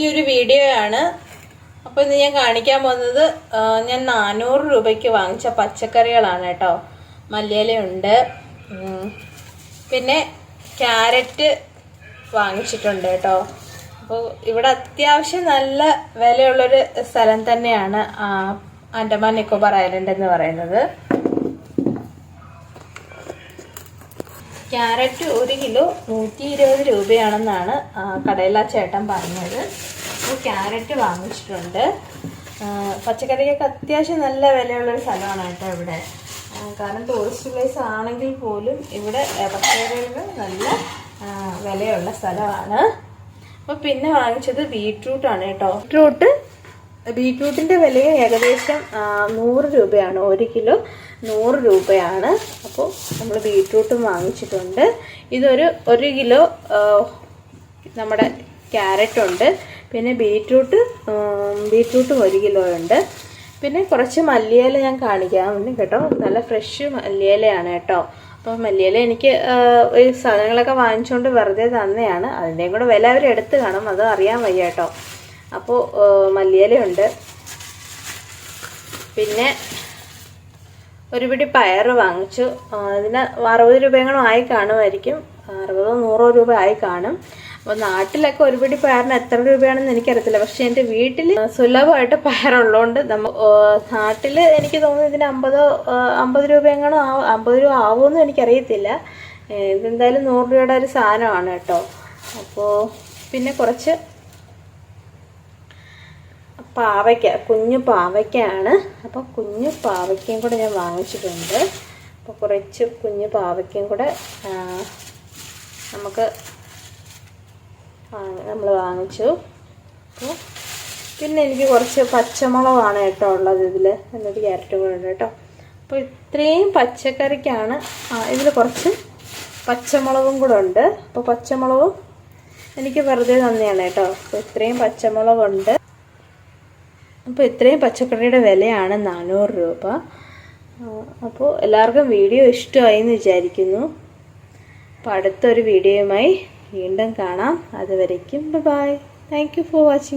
ഈ ഒരു വീഡിയോ ആണ്. അപ്പോൾ ഇന്ന് ഞാൻ കാണിക്കാൻ പോകുന്നത് ഞാൻ 400 രൂപയ്ക്ക് വാങ്ങിച്ച പച്ചക്കറികളാണ് കേട്ടോ. മല്ലിയിലയുണ്ട്, പിന്നെ ക്യാരറ്റ് വാങ്ങിച്ചിട്ടുണ്ട് കേട്ടോ. അപ്പോൾ ഇവിടെ അത്യാവശ്യം നല്ല വിലയുള്ളൊരു സ്ഥലം തന്നെയാണ് ആൻഡമാൻ നിക്കോബാർ ഐലൻഡ് എന്ന് പറയുന്നത്. ക്യാരറ്റ് 1 കിലോ 120 രൂപയാണെന്നാണ് കടയിലെ ചേട്ടൻ പറഞ്ഞത്. അപ്പോൾ ക്യാരറ്റ് വാങ്ങിച്ചിട്ടുണ്ട്. പച്ചക്കറിക്കൊക്കെ അത്യാവശ്യം നല്ല വിലയുള്ളൊരു സ്ഥലമാണ് കേട്ടോ ഇവിടെ. കാരണം ടൂറിസ്റ്റ് പ്ലേസ് ആണെങ്കിൽ പോലും ഇവിടെ പച്ചക്കറികൾക്ക് നല്ല വിലയുള്ള സ്ഥലമാണ്. അപ്പോൾ പിന്നെ വാങ്ങിച്ചത് ബീട്രൂട്ടാണ് കേട്ടോ. ബീട്രൂട്ടിൻ്റെ വില ഏകദേശം 100 രൂപയാണ്. 1 കിലോ 100 രൂപയാണ്. അപ്പോൾ നമ്മൾ ബീട്രൂട്ടും വാങ്ങിച്ചിട്ടുണ്ട്. ഇതൊരു 1 കിലോ നമ്മുടെ ക്യാരറ്റുണ്ട്, പിന്നെ ബീട്രൂട്ടും 1 കിലോ ഉണ്ട്. പിന്നെ കുറച്ച് മല്ലിയില ഞാൻ കാണിക്കാം കേട്ടോ. നല്ല ഫ്രഷ് മല്ലിയിലയാണ് കേട്ടോ. അപ്പോൾ മല്ലിയില എനിക്ക് ഈ സാധനങ്ങളൊക്കെ വാങ്ങിച്ചുകൊണ്ട് വെറുതെ തന്നെയാണ്. അതിൻ്റെയും കൂടെ വില അവർ എടുത്ത് കാണും, അത് അറിയാൻ വയ്യ കേട്ടോ. അപ്പോൾ മല്ലിയിലയുണ്ട്. പിന്നെ ഒരു പിടി പയർ വാങ്ങിച്ചു. അതിന് 60 രൂപയെങ്കിലും ആയി കാണുമായിരിക്കും. 60-100 രൂപ ആയി കാണും. അപ്പോൾ നാട്ടിലൊക്കെ ഒരു പിടി പയറിന് എത്ര രൂപയാണെന്ന് എനിക്കറിയത്തില്ല. പക്ഷേ എൻ്റെ വീട്ടിൽ സുലഭമായിട്ട് പയറുള്ളതുകൊണ്ട് നാട്ടിൽ എനിക്ക് തോന്നുന്നു ഇതിന് 50 രൂപയെങ്കിലും 50 രൂപ ആവുമെന്ന് എനിക്കറിയത്തില്ല. ഇതെന്തായാലും 100 രൂപയുടെ ഒരു സാധനമാണ് കേട്ടോ. അപ്പോൾ പിന്നെ കുറച്ച് പാവയ്ക്ക, കുഞ്ഞു പാവയ്ക്കയാണ്. അപ്പോൾ കുഞ്ഞു പാവയ്ക്കയും കൂടെ ഞാൻ വാങ്ങിച്ചിട്ടുണ്ട്. അപ്പോൾ കുറച്ച് കുഞ്ഞു പാവയ്ക്കയും കൂടെ നമ്മൾ വാങ്ങിച്ചു. അപ്പോൾ പിന്നെ എനിക്ക് കുറച്ച് പച്ചമുളകാണ് കേട്ടോ ഉള്ളത് ഇതിൽ. എന്നിട്ട് ക്യാരറ്റും കൂടെ ഉണ്ട് കേട്ടോ. അപ്പോൾ ഇത്രയും പച്ചക്കറിക്കാണ്. ഇതിൽ കുറച്ച് പച്ചമുളകും കൂടെ ഉണ്ട്. അപ്പോൾ പച്ചമുളകും എനിക്ക് വെറുതെ തന്നെയാണ് കേട്ടോ. അപ്പോൾ ഇത്രയും പച്ചമുളകുണ്ട്. അപ്പോൾ ഇത്രയും പച്ചക്കറിയുടെ വിലയാണ് 400 രൂപ. അപ്പോൾ എല്ലാവർക്കും വീഡിയോ ഇഷ്ടമായി എന്ന് വിചാരിക്കുന്നു. അപ്പോൾ അടുത്തൊരു വീഡിയോയുമായി വീണ്ടും കാണാം. അതുവരയ്ക്കും bye. Thank you for watching.